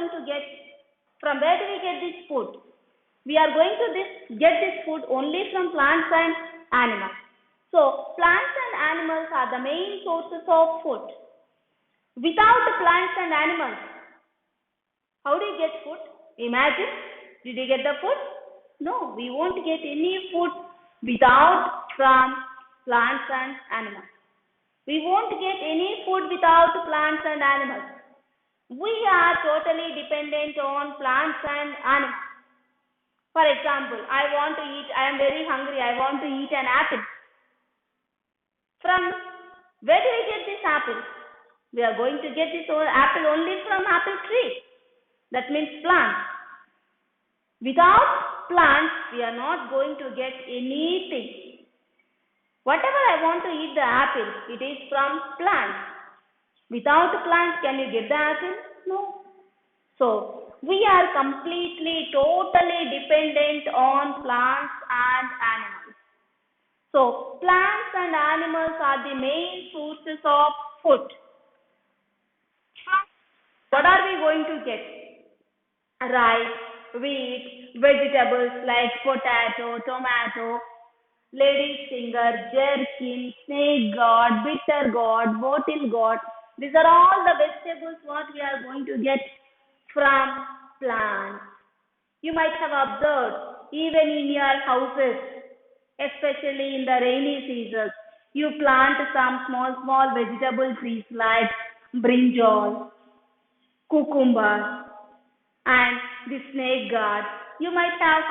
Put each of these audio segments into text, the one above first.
going to get? From where do we get this food? We are going to get this food only from plants and animals. So plants and animals are the main sources of food. Without the plants and animals, how do you get food? Imagine, did you get the food? No, we won't get any food without from plants and animals. We won't get any food without plants and animals. We are totally dependent on plants and animals. For example, I am very hungry, I want to eat an apple. From where do we get this apple? We are going to get this apple only from apple tree. That means plants. Without plants, we are not going to get anything. Whatever I want to eat the apple, it is from plants. Without plants, can you get the apple? No. So, we are completely, totally dependent on plants and animals. So, plants and animals are the main sources of food. What are we going to get? Rice, wheat, vegetables like potato, tomato, lady's finger, gherkin, snake gourd, bitter gourd, bottle gourd. These are all the vegetables what we are going to get from plants. You might have observed even in your houses, especially in the rainy seasons, you plant some small vegetable trees like brinjal, cucumber, and the snake gourd. You might have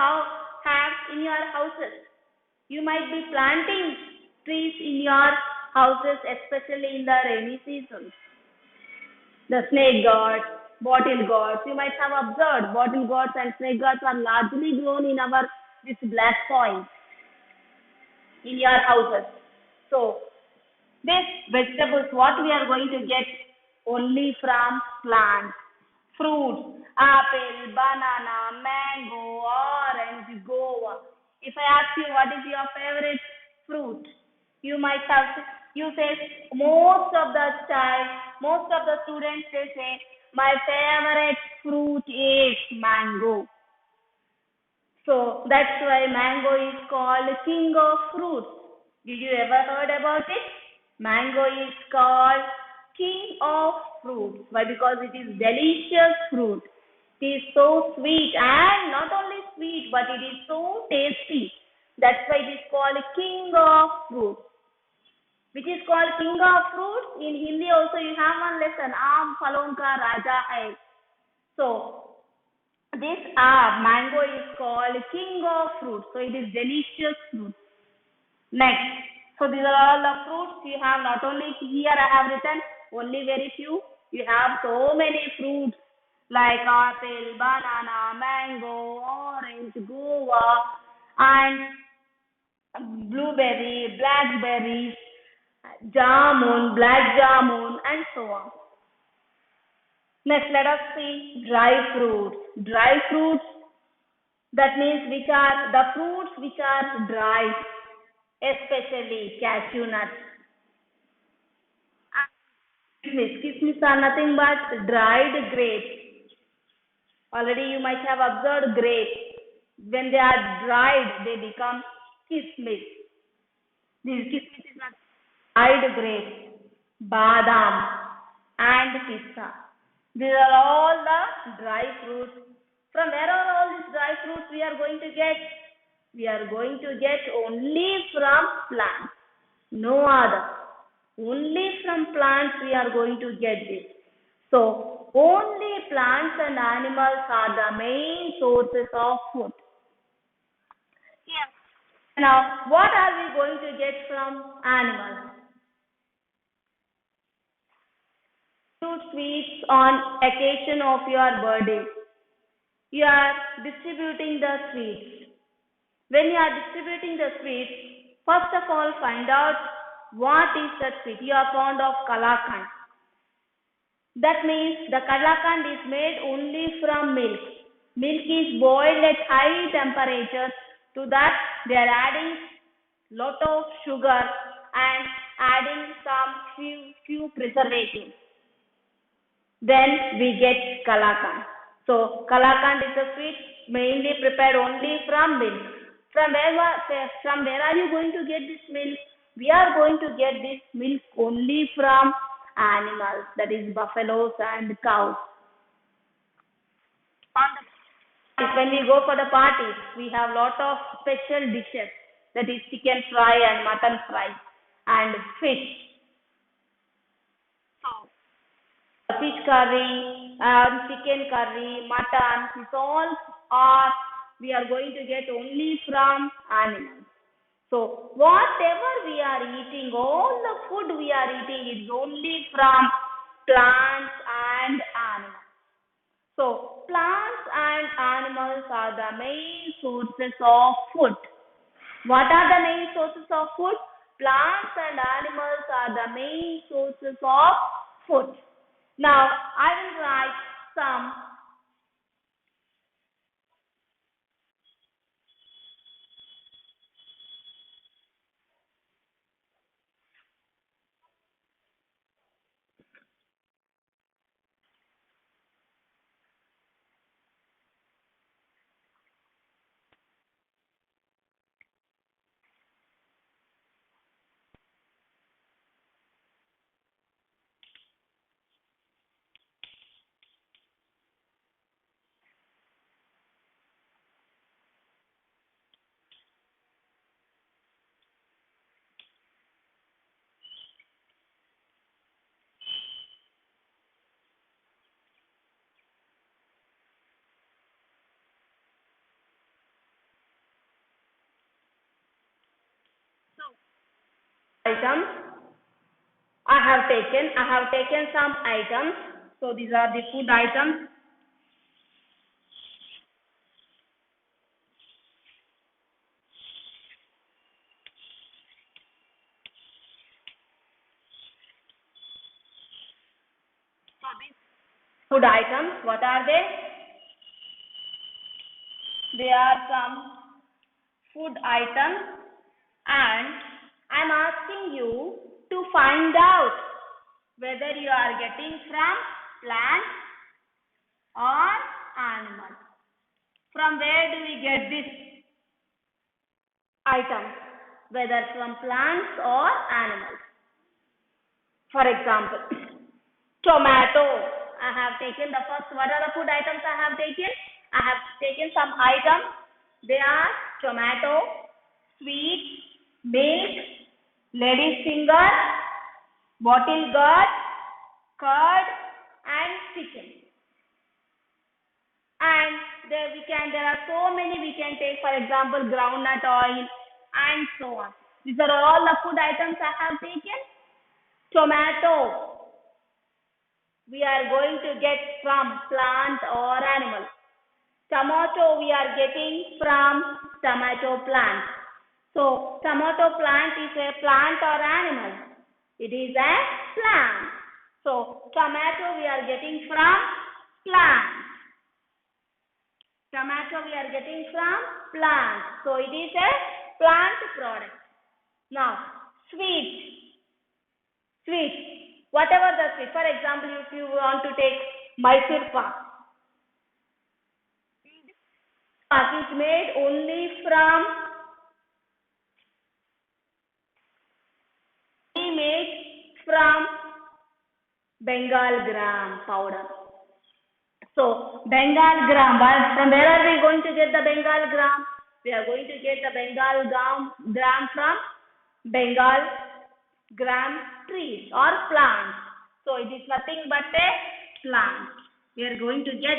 in your houses. You might be planting trees in your houses, especially in the rainy season. The snake gourd, bottle gourds. You might have observed bottle gourds and snake gourds are largely grown in this black soil in your houses. So, these vegetables, what we are going to get only from plants. Fruits, apple, banana, mango, orange, guava. If I ask you what is your favorite fruit, you say most of the students they say my favorite fruit is mango. So that's why mango is called king of fruits. Did you ever heard about it? Mango is called king of fruits. Why? Because it is delicious fruit. It is so sweet, and not only sweet, but it is so tasty. That's why it is called king of fruits. Which is called king of fruits. In Hindi also you have one lesson, Aam Phalon ka Raja hai. So this mango is called king of fruits. So it is delicious fruit. Next. So these are all the fruits you have. Not only here I have written only very few. You have so many fruits like apple, banana, mango, orange, guava, and blueberry, blackberry, jamun, black jamun, and so on. Next, let us see dry fruits. Dry fruits, that means which are the fruits which are dry, especially cashew nuts. Kismis are nothing but dried grapes. Already you might have observed grapes. When they are dried, they become kismis. This kismis is not dried grapes, badam, and pista. These are all the dry fruits. From where are all these dry fruits we are going to get? We are going to get only from plants. No other. Only from plants we are going to get this. So, only plants and animals are the main sources of food. Yeah. Now, what are we going to get from animals? Fruit sweets on occasion of your birthday. You are distributing the sweets. When you are distributing the sweets, first of all find out what is that sweet. You are fond of kalakand. That means the kalakand is made only from milk. Milk is boiled at high temperatures. To that they are adding lot of sugar and adding some few preservatives. Then we get kalakand. So Kalakand is a sweet mainly prepared only from milk. From where are you going to get this milk? We are going to get this milk only from animals, that is buffaloes and cows. When we go for the parties, we have lot of special dishes, that is chicken fry and mutton fry and fish. Fish curry, chicken curry, mutton, this all are we are going to get only from animals. So whatever we are eating, all the food we are eating is only from plants and animals. So plants and animals are the main sources of food. What are the main sources of food? Plants and animals are the main sources of food. Now, I will write some items I have taken some items. So these are the food items. Food items, what are they? They are some food items, and I'm asking you to find out whether you are getting from plants or animals. From where do we get this items? Whether from plants or animals. For example, tomato. I have taken the first. What are the food items I have taken? I have taken some items. They are tomato, sweet, milk, lady's finger, bottle gourd, curd, and chicken. And there are so many we can take. For example, groundnut oil and so on. These are all the food items I have taken. Tomato, we are going to get from plant or animal. Tomato, we are getting from tomato plant. So tomato plant is a plant or animal? It is a plant. So tomato we are getting from plant. Tomato we are getting from plant. So it is a plant product. Now sweet. Whatever the sweet. For example, if you want to take Mysore pak. Pak is made only from Bengal gram powder. So Bengal gram, from where are we going to get the Bengal gram? We are going to get the Bengal gram from Bengal gram trees or plants. So it is nothing but a plant. We are going to get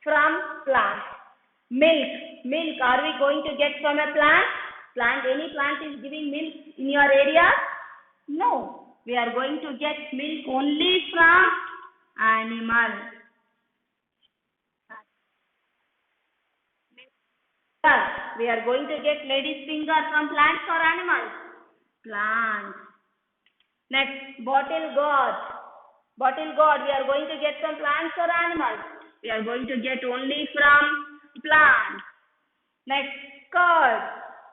from plant. Milk. Are we going to get from a plant? Any plant is giving milk in your area? No. We are going to get milk only from animal. We are going to get lady's finger from plants or animals? Plants. Next, bottle gourd. We are going to get from plants or animals? We are going to get only from plants. Next, curd.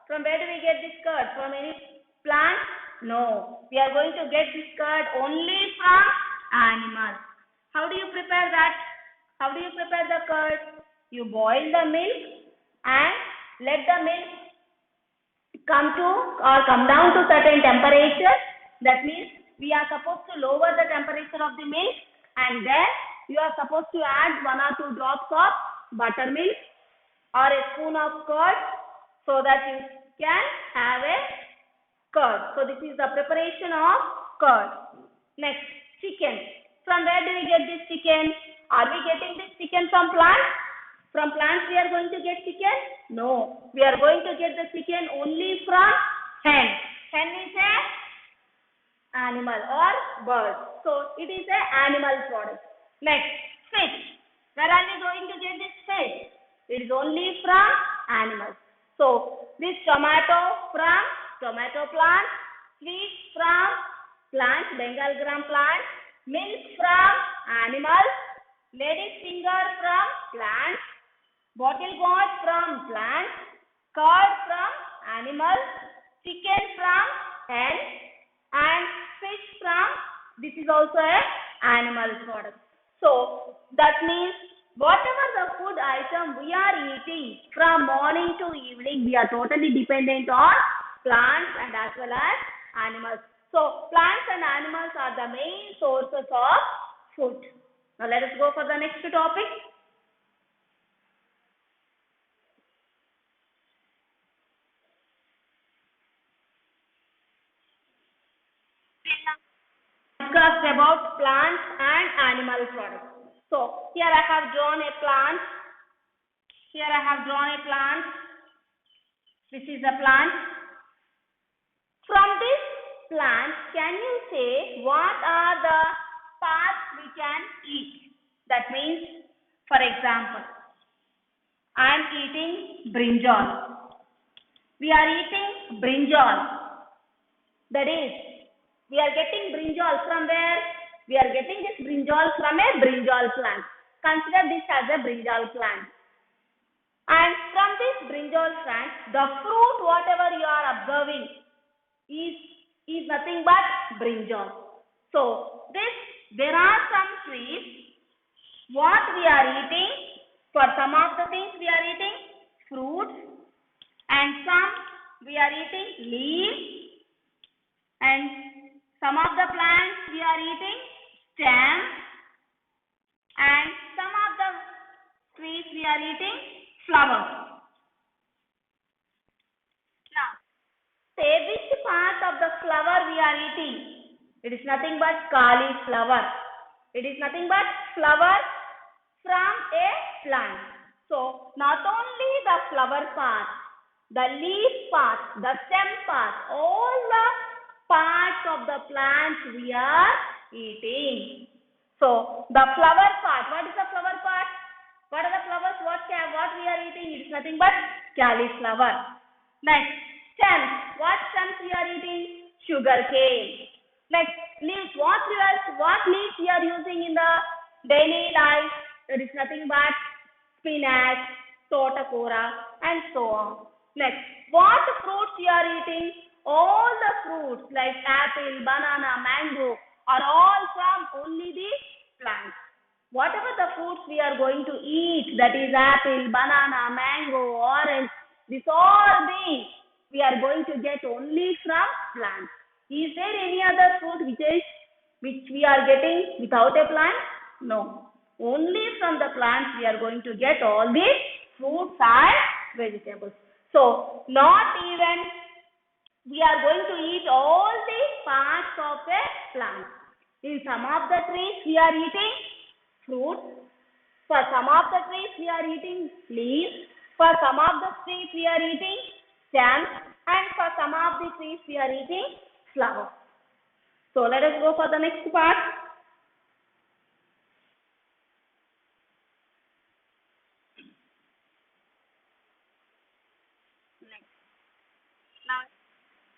From where do we get this curd? From any plant? No. We are going to get this curd only from animals. How do you prepare that? How do you prepare the curd? You boil the milk and let the milk come down to certain temperature. That means we are supposed to lower the temperature of the milk, and then you are supposed to add 1 or 2 drops of buttermilk or a spoon of curd so that you can have a curd. So this is the preparation of curd. Next, chicken. From where do we get this chicken? Are we getting this chicken from plants? From plants we are going to get chicken? No. We are going to get the chicken only from hen. Hen is a animal or bird. So it is a animal product. Next, fish. Where are we going to get this fish? It is only from animals. So this tomato from tomato plant, sweet from plant, Bengal gram plant, milk from animals, lady's finger from plant, bottle gourd from plant, curd from animal, chicken from hen, and fish from, this is also a animal product. So that means whatever the food item we are eating from morning to evening, we are totally dependent on plants and as well as animals. So plants and animals are the main sources of food. Now let us go for the next topic. Discussed about plants and animal products. So here I have drawn a plant. Here I have drawn a plant. This is a plant. From this plant, can you say what are the parts we can eat? That means, for example, I am eating brinjal. We are eating brinjal. That is, we are getting brinjal from where? We are getting this brinjal from a brinjal plant. Consider this as a brinjal plant. And from this brinjal plant, the fruit whatever you are observing is nothing but brinjal. So there are some trees. What we are eating? For some of the things we are eating fruits, and some we are eating leaves, and some of the plants we are eating stems, and some of the trees we are eating flowers. Now, say which part of the flower we are eating? It is nothing but cauliflower. It is nothing but flower from a plant. So, not only the flower part, the leaf part, the stem part, all the parts of the plant we are eating. So, the flower part, what is the flower part? What are the flowers? What we are eating? It is nothing but cauliflower. Next, stems. What stems we are eating? Sugar cane. Next, leaves. What leaves we are using in the daily life? It is nothing but spinach, totokora, and so on. Next, what fruits we are eating? All the fruits like apple, banana, mango are all from only the plants. Whatever the fruits we are going to eat, that is apple, banana, mango, orange, this all these we are going to get only from plants. Is there any other fruit which we are getting without a plant? No. Only from the plants we are going to get all these fruits and vegetables. So, not even we are going to eat all the parts of a plant. In some of the trees we are eating fruits. For some of the trees we are eating leaves. For some of the trees we are eating stems. And for some of the trees we are eating flowers. So, let us go for the next part.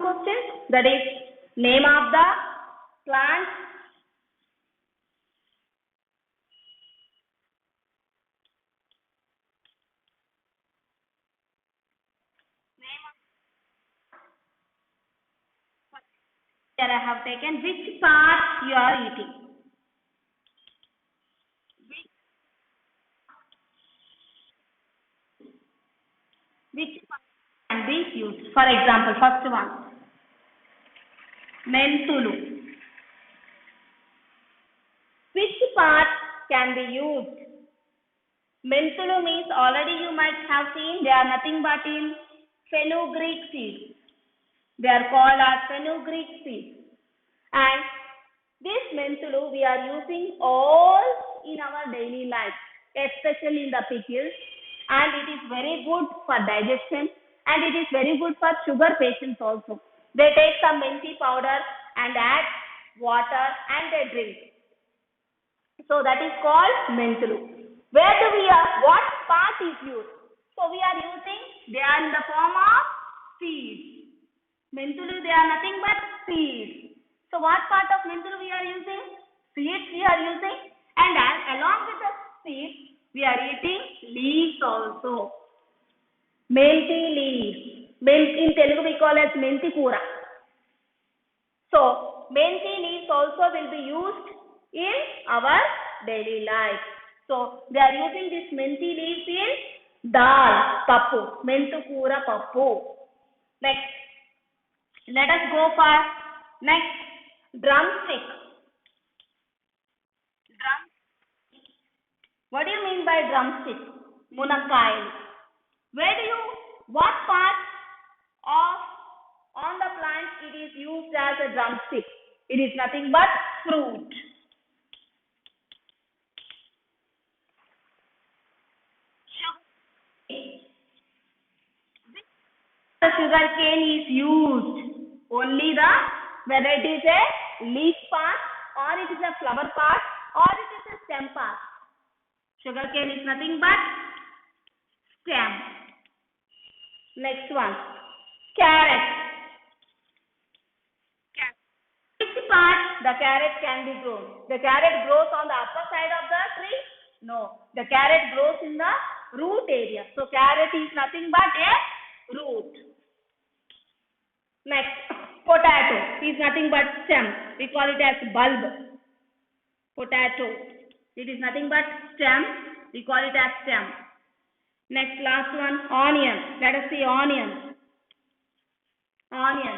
Question, that is name of the plant, here I have taken which part you are eating. Which part can be used? For example, first one, Mentulu. Which part can be used? Mentulu means already you might have seen they are nothing but in fenugreek seeds. They are called as fenugreek seeds. And this Mentulu we are using all in our daily life, especially in the pickles. And it is very good for digestion and it is very good for sugar patients also. They take some menthe powder and add water and they drink. So that is called Mentulu. Where do we what part is used? So we are using, they are in the form of seeds. Mentulu, they are nothing but seeds. So what part of Mentulu we are using? Seeds we are using, and along with the seeds we are eating leaves also. Menti leaves. In Telugu we call as menti kura. So menti leaves also will be used in our daily life. So they are using this menti leaves in dal, pappu, mentu kura pappu. Next, let us go for next, drumstick. What do you mean by drumstick? Munakkai. What part of on the plant it is used as a drumstick? It is nothing but fruit. The sugar cane is used only whether it is a leaf part or it is a flower part or it is a stem part. Sugar cane is nothing but stem. Next one, carrot. Which part the carrot can be grown? The carrot grows on the upper side of the tree? No, the carrot grows in the root area. So carrot is nothing but a root. Next, potato is nothing but stem. We call it as bulb. Potato. It is nothing but stem. We call it as stem. Next, last one, onion. Let us see onion. Onion.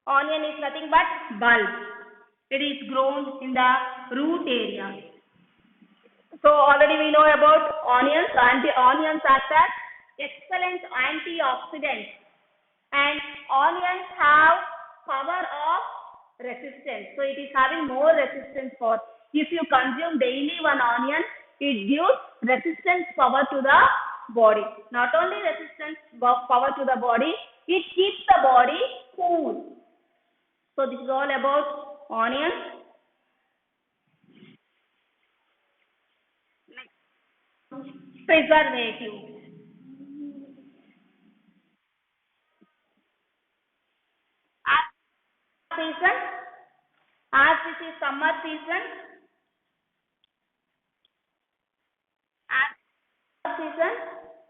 Onion is nothing but bulb. It is grown in the root area. So already we know about onions. Onions act as excellent antioxidants. And onions have power of resistance. So it is having more resistance for, if you consume daily one onion, it gives resistance power to the body. Not only resistance power to the body, it keeps the body cool. So this is all about onions. Preservative. Season, as this is summer season,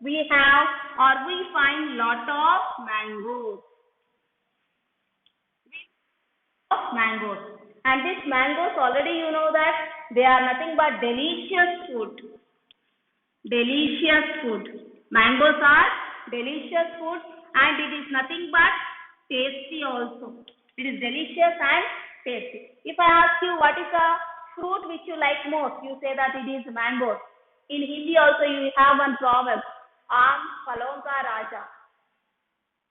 we have or we find lot of mangoes. And these mangoes already you know that they are nothing but delicious food. Mangoes are delicious food and it is nothing but tasty also. It is delicious and tasty. If I ask you what is the fruit which you like most, you say that it is mango. In Hindi also you have one proverb, Aam Falon Ka Raja.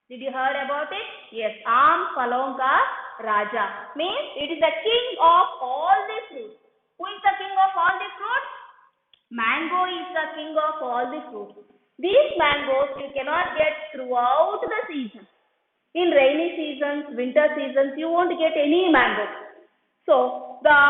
Did you heard about it? Yes, Aam Falon Ka Raja. Means it is the king of all the fruits. Who is the king of all the fruits? Mango is the king of all the fruits. These mangoes you cannot get throughout the season. In rainy seasons, winter seasons, you won't get any mango. So the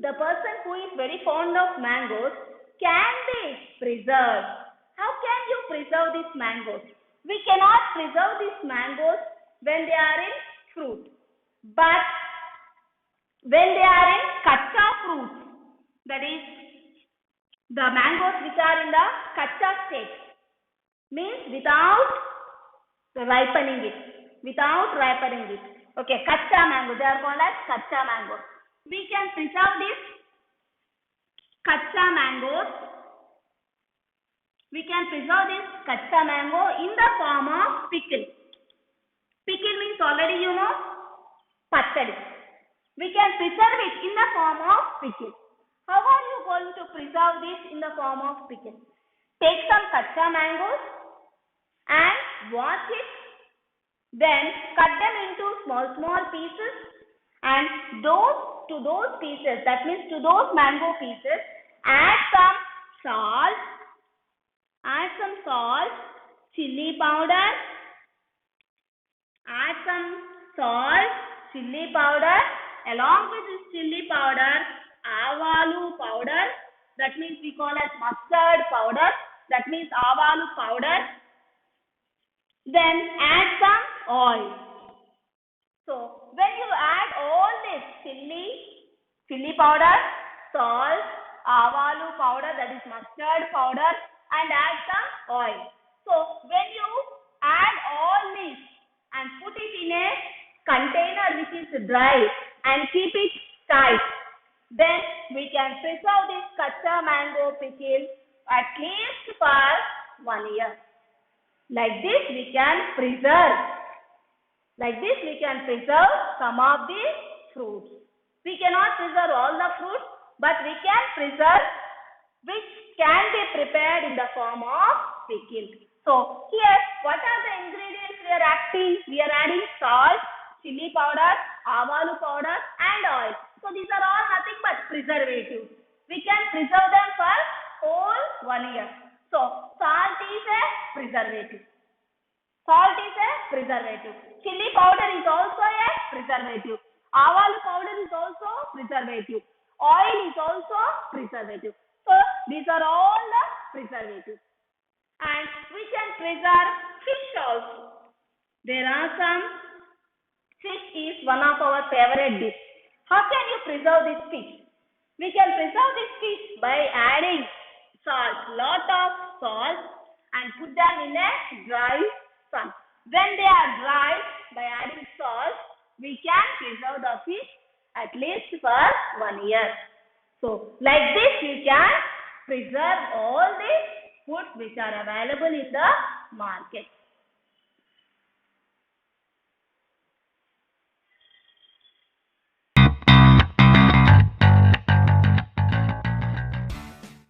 person who is very fond of mangoes can be preserved. How can you preserve these mangoes? We cannot preserve these mangoes when they are in fruit. But when they are in kacha fruits, that is the mangoes which are in the kacha state, means without ripening it. Okay, kacha mango, they are called as kacha mango. We can preserve these kacha mangoes We can preserve this kacha mango in the form of pickle. Pickle means already you know, pachadi. We can preserve it in the form of pickle. How are you going to preserve this in the form of pickle? Take some kacha mangoes and wash it. Then cut them into small pieces, and to those pieces, that means to those mango pieces, add some salt, chili powder, along with this chili powder, avalu powder, that means we call as mustard powder, that means avalu powder. Then add some oil. So when you add all this chili powder, salt, avalu powder, that is mustard powder, and add some oil. So when you add all this and put it in a container which is dry and keep it tight, then we can preserve this kacha mango pickle at least for 1 year. Like this we can preserve some of the fruits. We cannot preserve all the fruits, but we can preserve which can be prepared in the form of pickle. So here what are the ingredients we are adding? We are adding salt, chili powder, avalu powder and oil. So these are all nothing but preservatives. We can preserve them for whole 1 year. So salt is a preservative. Chili powder is also a preservative. Avalu powder is also preservative. Oil is also preservative. So these are all the preservatives. And we can preserve fish also. There are some fish is one of our favorite dish. How can you preserve this fish? We can preserve this fish by adding salt, lot of salt, and put them in a dry sun. When they are dry, by adding salt, we can preserve the fish at least for 1 year. So like this you can preserve all the foods which are available in the market.